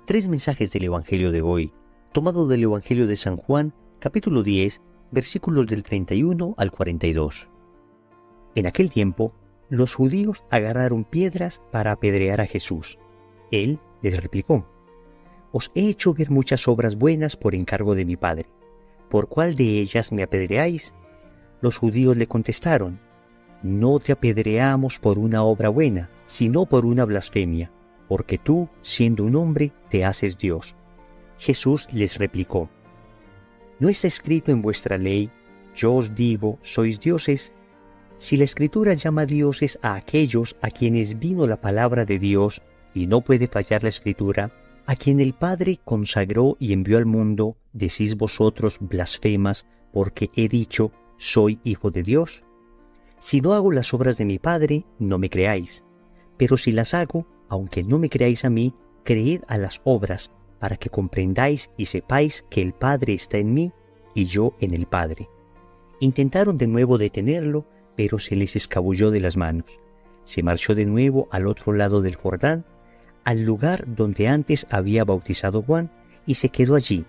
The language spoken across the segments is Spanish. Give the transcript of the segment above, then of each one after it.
Tres mensajes del Evangelio de hoy, tomado del Evangelio de San Juan, capítulo 10, versículos del 31 al 42. En aquel tiempo, los judíos agarraron piedras para apedrear a Jesús. Él les replicó: «Os he hecho ver muchas obras buenas por encargo de mi Padre. ¿Por cuál de ellas me apedreáis?». Los judíos le contestaron: «No te apedreamos por una obra buena, sino por una blasfemia, porque tú, siendo un hombre, te haces Dios». Jesús les replicó: «¿No está escrito en vuestra ley, yo os digo, sois dioses? Si la Escritura llama dioses a aquellos a quienes vino la palabra de Dios, y no puede fallar la Escritura, a quien el Padre consagró y envió al mundo, decís vosotros blasfemas, porque he dicho, soy hijo de Dios. Si no hago las obras de mi Padre, no me creáis. Pero si las hago, aunque no me creáis a mí, creed a las obras, para que comprendáis y sepáis que el Padre está en mí y yo en el Padre». Intentaron de nuevo detenerlo, pero se les escabulló de las manos. Se marchó de nuevo al otro lado del Jordán, al lugar donde antes había bautizado Juan, y se quedó allí.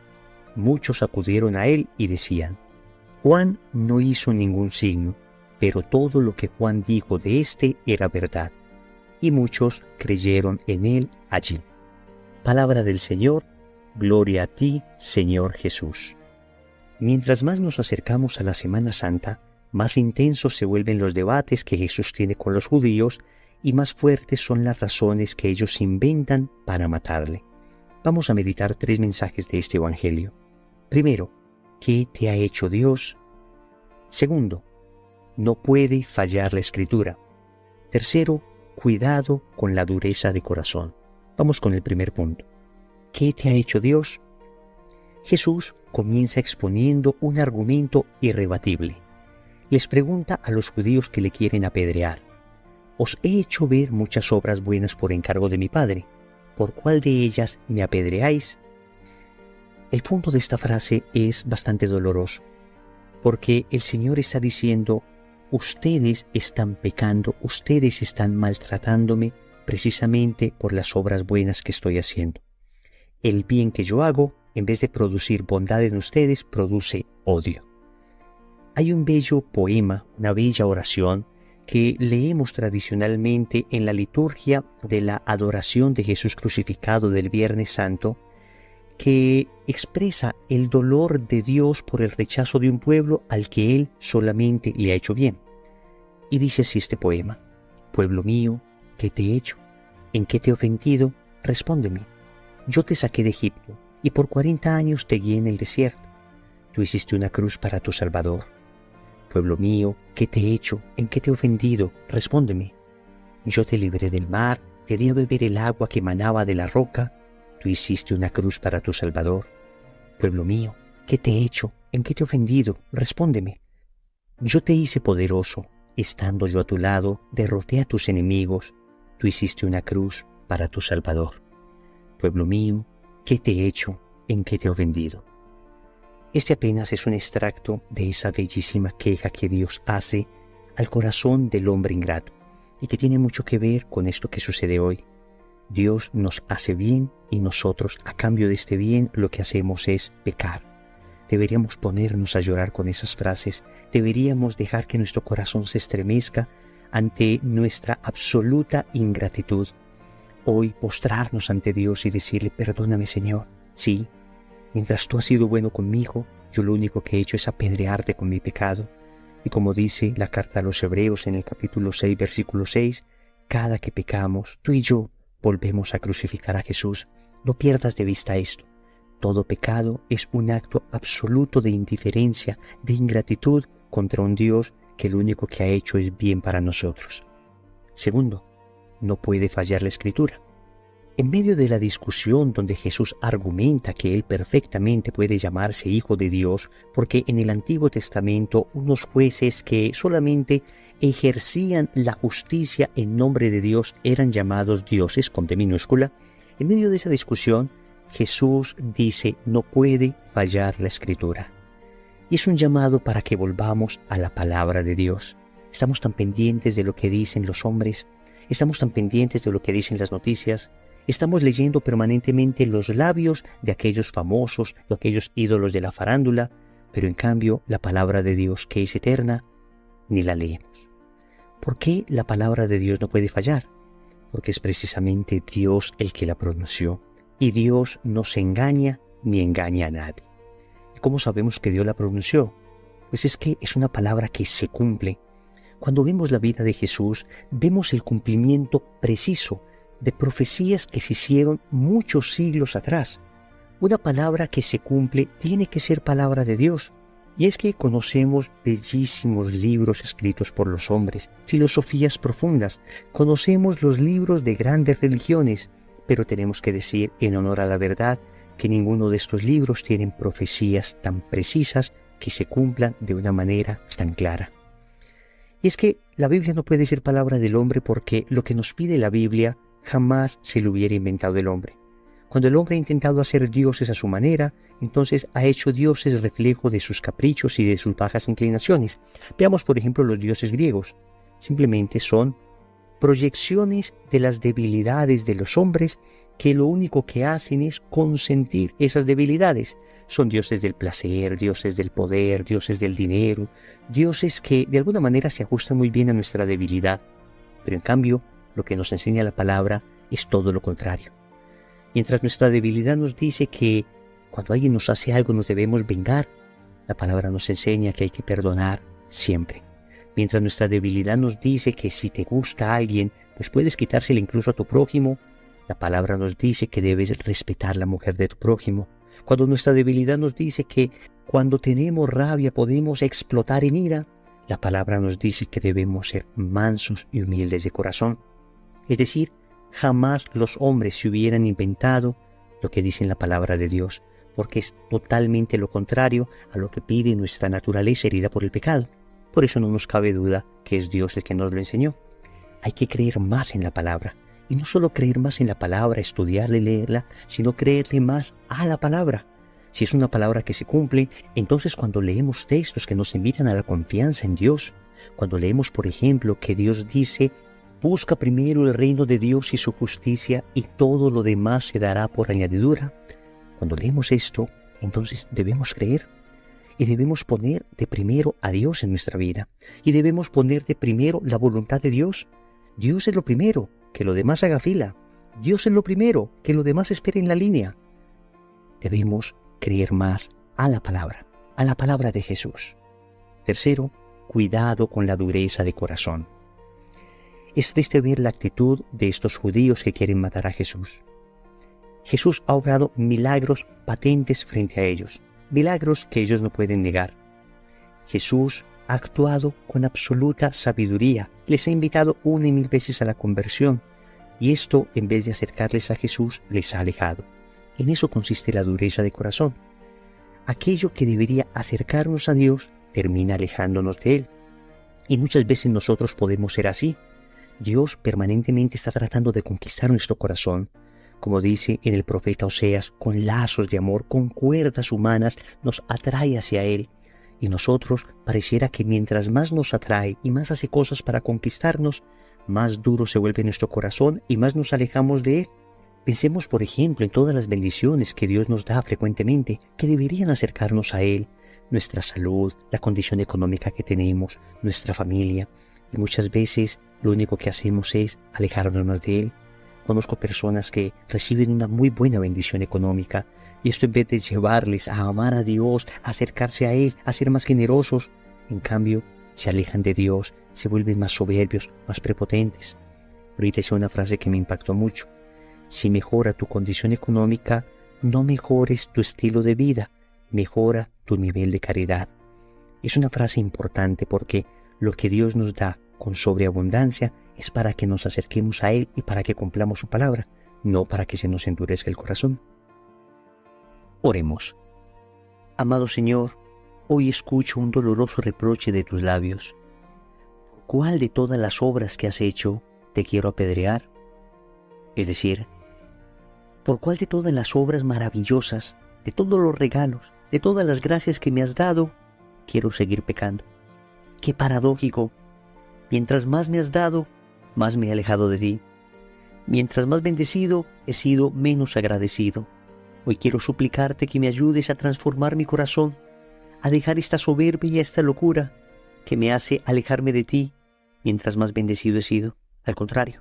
Muchos acudieron a él y decían: «Juan no hizo ningún signo, pero todo lo que Juan dijo de éste era verdad». Y muchos creyeron en él allí. Palabra del Señor, gloria a ti, Señor Jesús. Mientras más nos acercamos a la Semana Santa, más intensos se vuelven los debates que Jesús tiene con los judíos y más fuertes son las razones que ellos inventan para matarle. Vamos a meditar tres mensajes de este Evangelio. Primero, ¿qué te ha hecho Dios? Segundo, no puede fallar la Escritura. Tercero, cuidado con la dureza de corazón. Vamos con el primer punto. ¿Qué te ha hecho Dios? Jesús comienza exponiendo un argumento irrebatible. Les pregunta a los judíos que le quieren apedrear: «Os he hecho ver muchas obras buenas por encargo de mi Padre. ¿Por cuál de ellas me apedreáis?». El punto de esta frase es bastante doloroso, porque el Señor está diciendo: ustedes están pecando, ustedes están maltratándome precisamente por las obras buenas que estoy haciendo. El bien que yo hago, en vez de producir bondad en ustedes, produce odio. Hay un bello poema, una bella oración que leemos tradicionalmente en la liturgia de la adoración de Jesús crucificado del Viernes Santo, que expresa el dolor de Dios por el rechazo de un pueblo al que Él solamente le ha hecho bien. Y dice así este poema: «Pueblo mío, ¿qué te he hecho? ¿En qué te he ofendido? Respóndeme. Yo te saqué de Egipto, y por 40 años te guié en el desierto. Tú hiciste una cruz para tu Salvador. Pueblo mío, ¿qué te he hecho? ¿En qué te he ofendido? Respóndeme. Yo te libré del mar, te di a beber el agua que manaba de la roca. Tú hiciste una cruz para tu Salvador. Pueblo mío, ¿qué te he hecho? ¿En qué te he ofendido? Respóndeme. Yo te hice poderoso, estando yo a tu lado, derroté a tus enemigos. Tú hiciste una cruz para tu Salvador. Pueblo mío, ¿qué te he hecho? ¿En qué te he ofendido?». Este apenas es un extracto de esa bellísima queja que Dios hace al corazón del hombre ingrato y que tiene mucho que ver con esto que sucede hoy. Dios nos hace bien y nosotros, a cambio de este bien, lo que hacemos es pecar. Deberíamos ponernos a llorar con esas frases, deberíamos dejar que nuestro corazón se estremezca ante nuestra absoluta ingratitud. Hoy postrarnos ante Dios y decirle: «Perdóname, Señor, sí, mientras tú has sido bueno conmigo, yo lo único que he hecho es apedrearte con mi pecado». Y como dice la carta a los Hebreos en el capítulo 6, versículo 6, cada que pecamos, tú y yo volvemos a crucificar a Jesús. No pierdas de vista esto. Todo pecado es un acto absoluto de indiferencia, de ingratitud contra un Dios que lo único que ha hecho es bien para nosotros. Segundo, no puede fallar la Escritura. En medio de la discusión donde Jesús argumenta que Él perfectamente puede llamarse Hijo de Dios, porque en el Antiguo Testamento unos jueces que solamente ejercían la justicia en nombre de Dios eran llamados dioses con D minúscula, en medio de esa discusión Jesús dice: no puede fallar la Escritura. Y es un llamado para que volvamos a la palabra de Dios. Estamos tan pendientes de lo que dicen los hombres, estamos tan pendientes de lo que dicen las noticias, Estamos leyendo permanentemente los labios de aquellos famosos, de aquellos ídolos de la farándula, pero en cambio la palabra de Dios, que es eterna, ni la leemos. ¿Por qué la palabra de Dios no puede fallar? Porque es precisamente Dios el que la pronunció, y Dios no se engaña ni engaña a nadie. ¿Y cómo sabemos que Dios la pronunció? Pues es que es una palabra que se cumple. Cuando vemos la vida de Jesús, vemos el cumplimiento preciso de profecías que se hicieron muchos siglos atrás. Una palabra que se cumple tiene que ser palabra de Dios. Y es que conocemos bellísimos libros escritos por los hombres, filosofías profundas, conocemos los libros de grandes religiones, pero tenemos que decir, en honor a la verdad, que ninguno de estos libros tienen profecías tan precisas que se cumplan de una manera tan clara. Y es que la Biblia no puede ser palabra del hombre porque lo que nos pide la Biblia jamás se lo hubiera inventado el hombre. Cuando el hombre ha intentado hacer dioses a su manera, entonces ha hecho dioses reflejo de sus caprichos y de sus bajas inclinaciones. Veamos, por ejemplo, los dioses griegos. Simplemente son proyecciones de las debilidades de los hombres que lo único que hacen es consentir esas debilidades. Son dioses del placer, dioses del poder, dioses del dinero, dioses que de alguna manera se ajustan muy bien a nuestra debilidad. Pero en cambio, lo que nos enseña la palabra es todo lo contrario. Mientras nuestra debilidad nos dice que cuando alguien nos hace algo nos debemos vengar, la palabra nos enseña que hay que perdonar siempre. Mientras nuestra debilidad nos dice que si te gusta alguien, pues puedes quitársela incluso a tu prójimo, la palabra nos dice que debes respetar la mujer de tu prójimo. Cuando nuestra debilidad nos dice que cuando tenemos rabia podemos explotar en ira, la palabra nos dice que debemos ser mansos y humildes de corazón. Es decir, jamás los hombres se hubieran inventado lo que dice en la palabra de Dios, porque es totalmente lo contrario a lo que pide nuestra naturaleza herida por el pecado. Por eso no nos cabe duda que es Dios el que nos lo enseñó. Hay que creer más en la palabra, y no solo creer más en la palabra, estudiarla y leerla, sino creerle más a la palabra. Si es una palabra que se cumple, entonces cuando leemos textos que nos invitan a la confianza en Dios, cuando leemos, por ejemplo, que Dios dice: busca primero el reino de Dios y su justicia, y todo lo demás se dará por añadidura. Cuando leemos esto, entonces debemos creer. Y debemos poner de primero a Dios en nuestra vida. Y debemos poner de primero la voluntad de Dios. Dios es lo primero, que lo demás haga fila. Dios es lo primero, que lo demás espere en la línea. Debemos creer más a la palabra de Jesús. Tercero, cuidado con la dureza de corazón. Es triste ver la actitud de estos judíos que quieren matar a Jesús. Jesús ha obrado milagros patentes frente a ellos, milagros que ellos no pueden negar. Jesús ha actuado con absoluta sabiduría, les ha invitado 1 y 1000 veces a la conversión, y esto, en vez de acercarles a Jesús, les ha alejado. En eso consiste la dureza de corazón. Aquello que debería acercarnos a Dios termina alejándonos de Él. Y muchas veces nosotros podemos ser así. Dios permanentemente está tratando de conquistar nuestro corazón. Como dice en el profeta Oseas, con lazos de amor, con cuerdas humanas, nos atrae hacia Él. Y nosotros pareciera que mientras más nos atrae y más hace cosas para conquistarnos, más duro se vuelve nuestro corazón y más nos alejamos de Él. Pensemos, por ejemplo, en todas las bendiciones que Dios nos da frecuentemente, que deberían acercarnos a Él. Nuestra salud, la condición económica que tenemos, nuestra familia. Y muchas veces lo único que hacemos es alejarnos más de Él. Conozco personas que reciben una muy buena bendición económica y esto en vez de llevarles a amar a Dios, a acercarse a Él, a ser más generosos, en cambio se alejan de Dios, se vuelven más soberbios, más prepotentes. Ahorita hice una frase que me impactó mucho. Si mejora tu condición económica, no mejores tu estilo de vida, mejora tu nivel de caridad. Es una frase importante porque lo que Dios nos da con sobreabundancia es para que nos acerquemos a Él y para que cumplamos su palabra, no para que se nos endurezca el corazón. Oremos. Amado Señor, hoy escucho un doloroso reproche de tus labios. ¿Por cuál de todas las obras que has hecho te quiero apedrear? Es decir, ¿por cuál de todas las obras maravillosas, de todos los regalos, de todas las gracias que me has dado, quiero seguir pecando? Qué paradójico. Mientras más me has dado, más me he alejado de ti. Mientras más bendecido, he sido menos agradecido. Hoy quiero suplicarte que me ayudes a transformar mi corazón, a dejar esta soberbia y esta locura que me hace alejarme de ti mientras más bendecido he sido. Al contrario,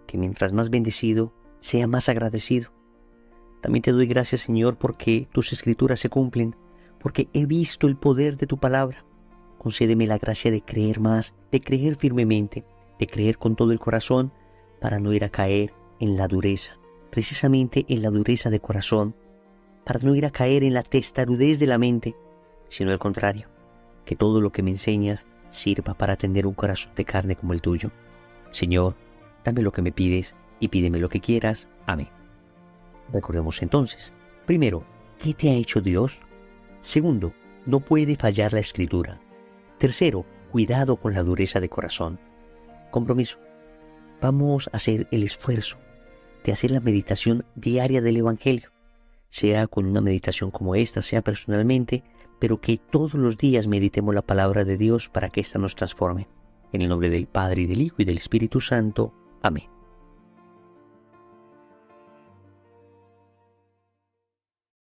que mientras más bendecido, sea más agradecido. También te doy gracias, Señor, porque tus escrituras se cumplen, porque he visto el poder de tu palabra. Concédeme la gracia de creer más, de creer firmemente, de creer con todo el corazón, para no ir a caer en la dureza, precisamente en la dureza de corazón, para no ir a caer en la testarudez de la mente, sino al contrario, que todo lo que me enseñas sirva para tener un corazón de carne como el tuyo. Señor, dame lo que me pides y pídeme lo que quieras. Amén. Recordemos entonces, primero, ¿qué te ha hecho Dios? Segundo, no puede fallar la Escritura. Tercero, cuidado con la dureza de corazón. Compromiso. Vamos a hacer el esfuerzo de hacer la meditación diaria del Evangelio, sea con una meditación como esta, sea personalmente, pero que todos los días meditemos la palabra de Dios para que ésta nos transforme. En el nombre del Padre, y del Hijo, y del Espíritu Santo. Amén.